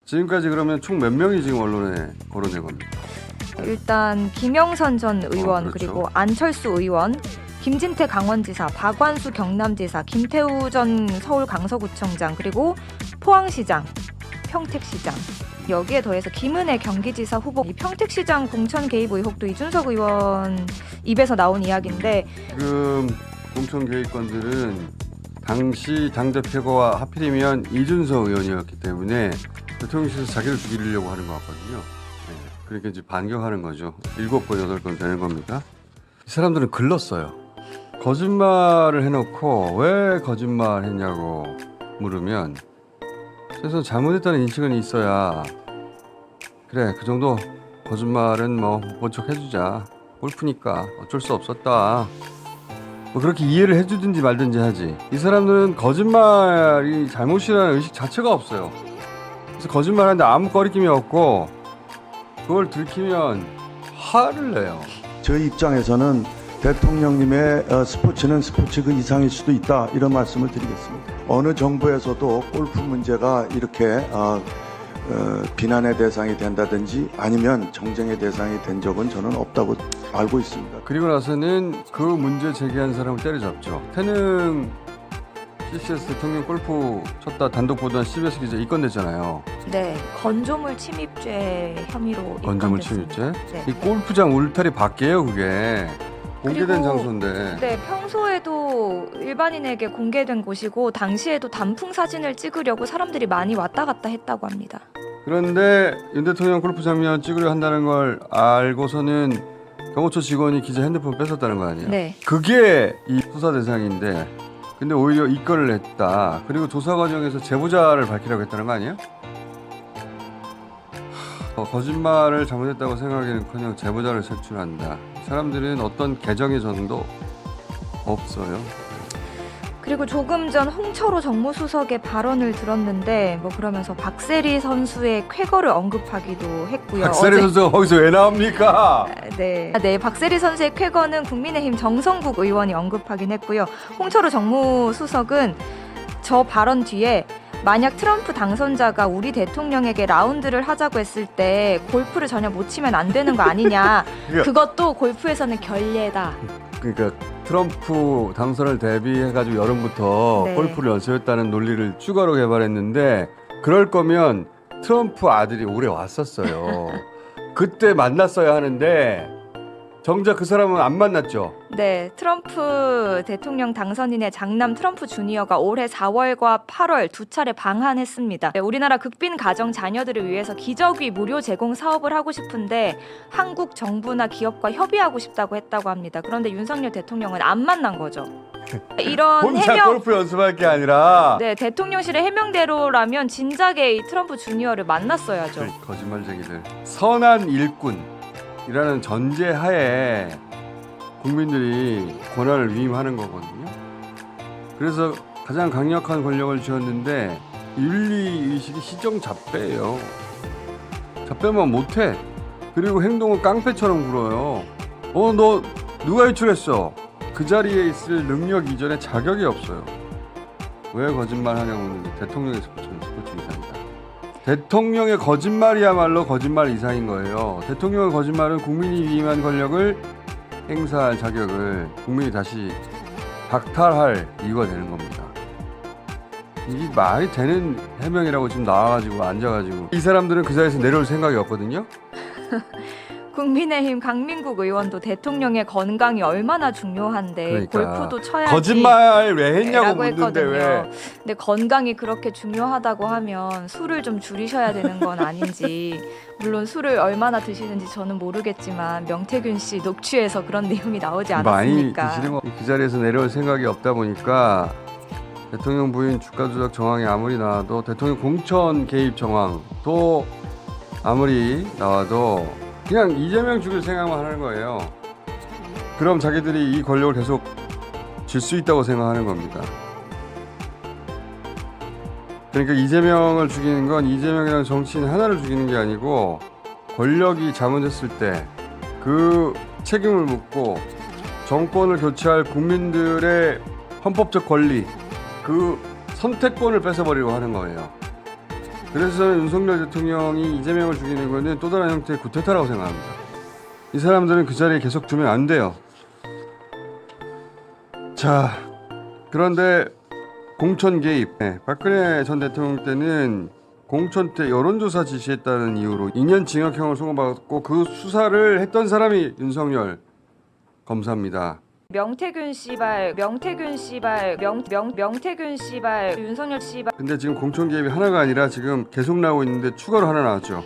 지금까지 그러면 총 몇 명이 지금 언론에 거론된 겁니까? 일단 김영선 전 의원 그렇죠. 그리고 안철수 의원, 김진태 강원지사, 박완수 경남지사, 김태우 전 서울 강서구청장 그리고 포항시장, 평택시장 여기에 더해서 김은혜 경기지사 후보 이 평택시장 공천 개입 의혹도 이준석 의원 입에서 나온 이야기인데 지금 공천 개입건들은 당시 당대표가 하필이면 이준석 의원이었기 때문에 대통령실에서 자기를 죽이려고 하는 것 같거든요. 네. 그러니까 이제 반격하는 거죠. 7건, 8건 되는 겁니다. 이 사람들은 글렀어요. 거짓말을 해놓고 왜 거짓말 했냐고 물으면 최소한 잘못했다는 인식은 있어야 그래 그 정도 거짓말은 뭐 본 척 해주자 골프니까 어쩔 수 없었다 뭐 그렇게 이해를 해주든지 말든지 하지. 이 사람들은 거짓말이 잘못이라는 의식 자체가 없어요. 그래서 거짓말하는데 아무 거리낌이 없고 그걸 들키면 화를 내요. 저희 입장에서는 대통령님의 스포츠는 스포츠 그 이상일 수도 있다 이런 말씀을 드리겠습니다. 어느 정부에서도 골프 문제가 이렇게 비난의 대상이 된다든지 아니면 정쟁의 대상이 된 적은 저는 없다고 알고 있습니다. 그리고 나서는 그 문제 제기한 사람을 때려잡죠. 태능 CCS 대통령 골프 쳤다 단독 보도한 CBS 기자 입건됐잖아요. 네 건조물 침입죄 혐의로 건조물 입건됐습니다. 침입죄. 네. 이 골프장 울타리 밖이에요 그게. 공개된 그리고 장소인데. 네, 평소에도 일반인에게 공개된 곳이고 당시에도 단풍 사진을 찍으려고 사람들이 많이 왔다 갔다 했다고 합니다. 그런데 윤 대통령 골프 장면 찍으려 한다는 걸 알고서는 경호처 직원이 기자 핸드폰 뺏었다는 거 아니에요? 네. 그게 이 수사 대상인데 근데 오히려 입건을 했다. 그리고 조사 과정에서 제보자를 밝히라고 했다는 거 아니에요? 거짓말을 잘못했다고 생각하기는커녕 제보자를 색출한다. 사람들은 어떤 개정의 전도 없어요. 그리고 조금 전 홍철호 정무수석의 발언을 들었는데 뭐 그러면서 박세리 선수의 쾌거를 언급하기도 했고요. 박세리 선수가 거기서 왜 나옵니까? 네, 박세리 선수의 쾌거는 국민의힘 정성국 의원이 언급하긴 했고요. 홍철호 정무수석은 저 발언 뒤에 만약 트럼프 당선자가 우리 대통령에게 라운드를 하자고 했을 때 골프를 전혀 못 치면 안 되는 거 아니냐. 그것도 골프에서는 결례다. 그러니까 트럼프 당선을 대비해가지고 여름부터 네. 골프를 연습했다는 논리를 추가로 개발했는데 그럴 거면 트럼프 아들이 올해 왔었어요. 그때 만났어야 하는데 정작 그 사람은 안 만났죠. 네, 트럼프 대통령 당선인의 장남 트럼프 주니어가 올해 4월과 8월 두 차례 방한했습니다. 네, 우리나라 극빈 가정 자녀들을 위해서 기저귀 무료 제공 사업을 하고 싶은데 한국 정부나 기업과 협의하고 싶다고 했다고 합니다. 그런데 윤석열 대통령은 안 만난 거죠. 이런 혼자 해명, 골프 연습할 게 아니라 네, 대통령실의 해명대로라면 진작에 이 트럼프 주니어를 만났어야죠. 거짓말쟁이들. 선한 일꾼이라는 전제하에 국민들이 권한을 위임하는 거거든요. 그래서 가장 강력한 권력을 쥐었는데 윤리의식이 시정잡배예요. 잡배만 못해. 그리고 행동은 깡패처럼 굴어요. 너 누가 유출했어? 그 자리에 있을 능력 이전에 자격이 없어요. 왜 거짓말하냐고 묻는데 대통령의 스포츠는 스포츠 이상이다. 대통령의 거짓말이야말로 거짓말 이상인 거예요. 대통령의 거짓말은 국민이 위임한 권력을 행사할 자격을 국민이 다시 박탈할 이유가 되는 겁니다. 이게 말이 되는 해명이라고 지금 나와가지고 앉아가지고 이 사람들은 그 자리에서 내려올 생각이 없거든요. 국민의힘 강민국 의원도 대통령의 건강이 얼마나 중요한데 그러니까. 골프도 쳐야지. 거짓말 왜 했냐고 라고 묻는데 했거든요. 왜? 근데 건강이 그렇게 중요하다고 하면 술을 좀 줄이셔야 되는 건 아닌지. 물론 술을 얼마나 드시는지 저는 모르겠지만 명태균 씨 녹취에서 그런 내용이 나오지 많이 않았습니까? 드시는 거. 그 자리에서 내려올 생각이 없다 보니까 대통령 부인 주가 조작 정황이 아무리 나와도 대통령 공천 개입 정황도 아무리 나와도 그냥 이재명 죽일 생각만 하는 거예요. 그럼 자기들이 이 권력을 계속 질 수 있다고 생각하는 겁니다. 그러니까 이재명을 죽이는 건 이재명이라는 정치인 하나를 죽이는 게 아니고 권력이 잘못했을 때 그 책임을 묻고 정권을 교체할 국민들의 헌법적 권리 그 선택권을 뺏어버리려고 하는 거예요. 그래서 저는 윤석열 대통령이 이재명을 죽이는 것은 또 다른 형태의 쿠데타라고 생각합니다. 이 사람들은 그 자리에 계속 두면 안 돼요. 자, 그런데 공천 개입. 네, 박근혜 전 대통령 때는 공천 때 여론조사 지시했다는 이유로 2년 징역형을 선고받았고 그 수사를 했던 사람이 윤석열 검사입니다. 명태균 씨발 윤석열 씨발. 근데 지금 공천 개입이 하나가 아니라 지금 계속 나오고 있는데 추가로 하나 나왔죠.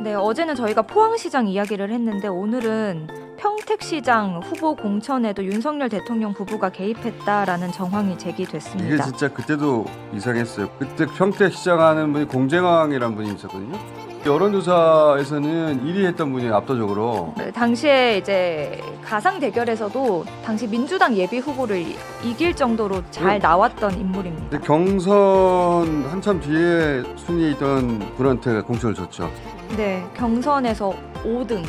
네, 어제는 저희가 포항시장 이야기를 했는데 오늘은 평택시장 후보 공천에도 윤석열 대통령 부부가 개입했다라는 정황이 이게 제기됐습니다. 진짜 그때도 이상했어요. 그때 평택 시장하는 분이 공재광이라는 분이 있었거든요. 여론조사에서는 1위 했던 분이 압도적으로. 네, 당시에 이제 가상 대결에서도 당시 민주당 예비 후보를 이길 정도로 잘 나왔던 인물입니다. 근데 경선 한참 뒤에 순위에 있던 분한테 공천을 줬죠. 네, 경선에서 5등.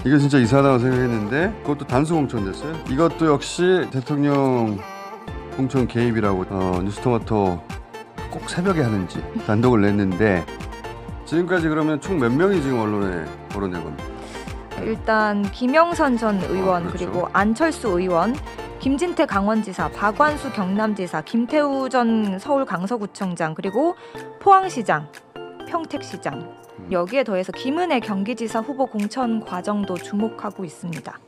이게 진짜 이상하다고 생각했는데 그것도 단수 공천 됐어요. 이것도 역시 대통령 공천 개입이라고 뉴스토마토 꼭 새벽에 하는지 단독을 냈는데 지금까지 그러면 총 몇 명이 지금 언론에 거론된 겁니다. 일단 김영선 전 의원 그렇죠. 그리고 안철수 의원, 김진태 강원지사, 박완수 경남지사, 김태우 전 서울 강서구청장 그리고 포항시장, 평택시장 여기에 더해서 김은혜 경기지사 후보 공천 과정도 주목하고 있습니다.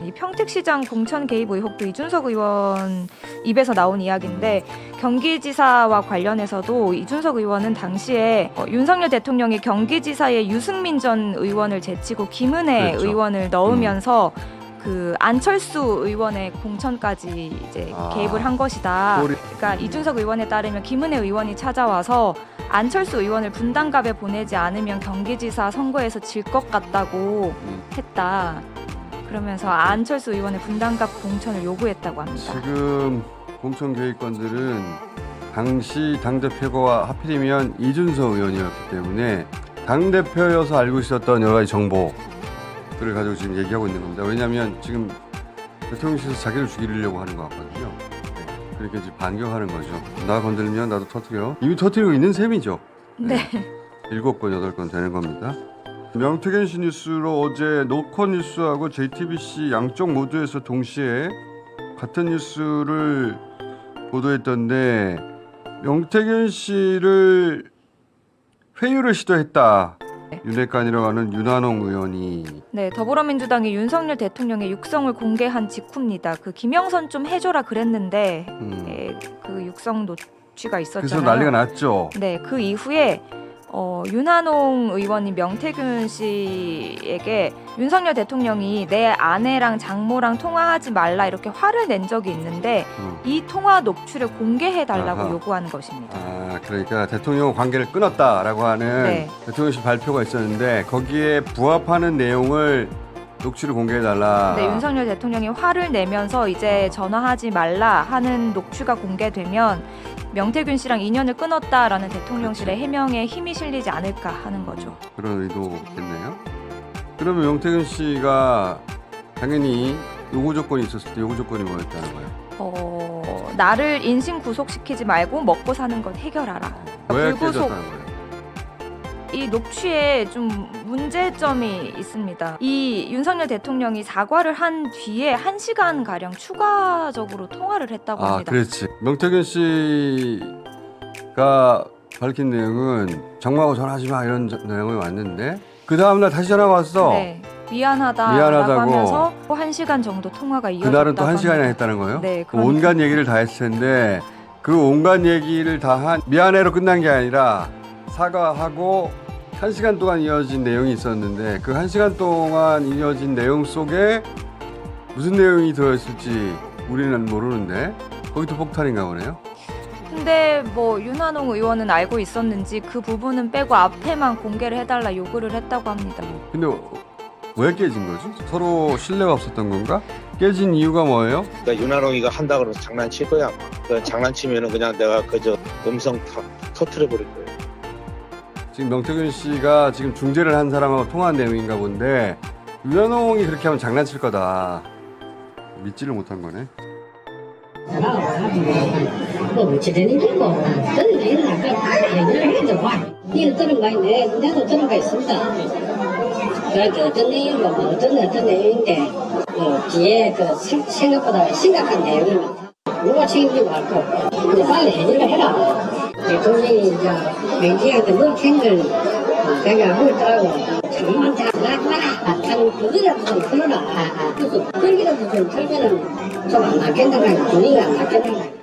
이 평택시장 공천 개입 의혹도 이준석 의원 입에서 나온 이야기인데 경기지사와 관련해서도 이준석 의원은 당시에 윤석열 대통령이 경기지사의 유승민 전 의원을 제치고 김은혜 그렇죠. 의원을 넣으면서 그 안철수 의원의 공천까지 이제 개입을 한 것이다. 그러니까 이준석 의원에 따르면 김은혜 의원이 찾아와서 안철수 의원을 분당갑에 보내지 않으면 경기지사 선거에서 질 것 같다고 했다. 그러면서 안철수 의원의 분당갑 공천을 요구했다고 합니다. 지금 공천 개입건들은 당시 당대표가 하필이면 이준석 의원이었기 때문에 당대표여서 알고 있었던 여러 가지 정보들을 가지고 지금 얘기하고 있는 겁니다. 왜냐하면 지금 대통령실에서 자기를 죽이려고 하는 것 같거든요. 그렇게 이제 반격하는 거죠. 나 건들면 나도 터뜨려. 이미 터뜨리고 있는 셈이죠. 네. 7건, 8건 되는 겁니다. 명태균 씨 뉴스로 어제 노컷 뉴스하고 JTBC 양쪽 모두에서 동시에 같은 뉴스를 보도했던데 명태균 씨를 회유를 시도했다. 윤핵관이라고 하는 윤한홍 의원이. 네, 더불어민주당이 윤석열 대통령의 육성을 공개한 직후입니다. 그 김영선 좀 해줘라 그랬는데 그 육성 노취가 있었잖아요. 그래서 난리가 났죠. 네, 그 이후에 윤한홍 의원이 명태균 씨에게 윤석열 대통령이 내 아내랑 장모랑 통화하지 말라 이렇게 화를 낸 적이 있는데 이 통화 녹취를 공개해달라고 아하. 요구하는 것입니다. 아, 그러니까 대통령 관계를 끊었다라고 하는 네. 대통령실 발표가 있었는데 거기에 부합하는 내용을 녹취를 공개해달라. 네, 윤석열 대통령이 화를 내면서 이제 전화하지 말라 하는 녹취가 공개되면 명태균 씨랑 인연을 끊었다라는 대통령실의 해명에 힘이 실리지 않을까 하는 거죠. 그런 의도겠네요. 그러면 명태균 씨가 당연히 요구 조건이 있었을 때 요구 조건이 뭐였다는 거예요? 나를 인신 구속시키지 말고 먹고 사는 것 해결하라. 왜 불구속 깨졌다는 거예요? 이 녹취에 좀 문제점이 있습니다. 이 윤석열 대통령이 사과를 한 뒤에 1시간 가량 추가적으로 통화를 했다고 합니다. 그렇지. 명태균 씨가 밝힌 내용은 장모하고 전화하지 마 이런 내용이 왔는데 그 다음날 다시 전화가 왔어. 네, 미안하다고 미안하다고. 하면서 1시간 정도 통화가 이어졌다고 그날은 또 1시간이나 합니다. 했다는 거예요? 네, 온갖 얘기를 다 했을 텐데 그 온갖 얘기를 다 한 미안해로 끝난 게 아니라 사과하고 1시간 동안 이어진 내용이 있었는데 그 1시간 동안 이어진 내용 속에 무슨 내용이 들어있을지 우리는 모르는데 거기도 폭탄인가 보네요. 근데 뭐 윤한홍 의원은 알고 있었는지 그 부분은 빼고 앞에만 공개를 해달라 요구를 했다고 합니다. 근데 왜 깨진 거지? 서로 신뢰가 없었던 건가? 깨진 이유가 뭐예요? 그러니까 윤한홍이가 한다 그러면서 장난칠 거야 아마. 그 장난치면은 그냥 내가 그저 음성 터트려 버릴 거예요. 지금 명태균 씨가 지금 중재를 한 사람하고 통화한 내용인가 본데 윤한홍이 그렇게 하면 장난칠 거다. 믿지를 못한 거네. 어찌 되는 거고 저는 일을 아까 얘기를 해도 봐. 니는 들은 거 있네. 내도 들은 거 있습니다. 그래도 어떤 내용이고 뭐 어떤 내용인데 뒤에 생각보다 심각한 내용이 많다. 누가 책임지고 할 거. 근데 빨리 해결을 해라. 대통령이 이제 명지한테 뭘 챙길 내가 하고 정말 잘나가라 하는 그거라도 좀 풀어라. 그래서 그기라도 좀 털면은 좀 안 낫겠는가 분위기가 안 낫겠는가.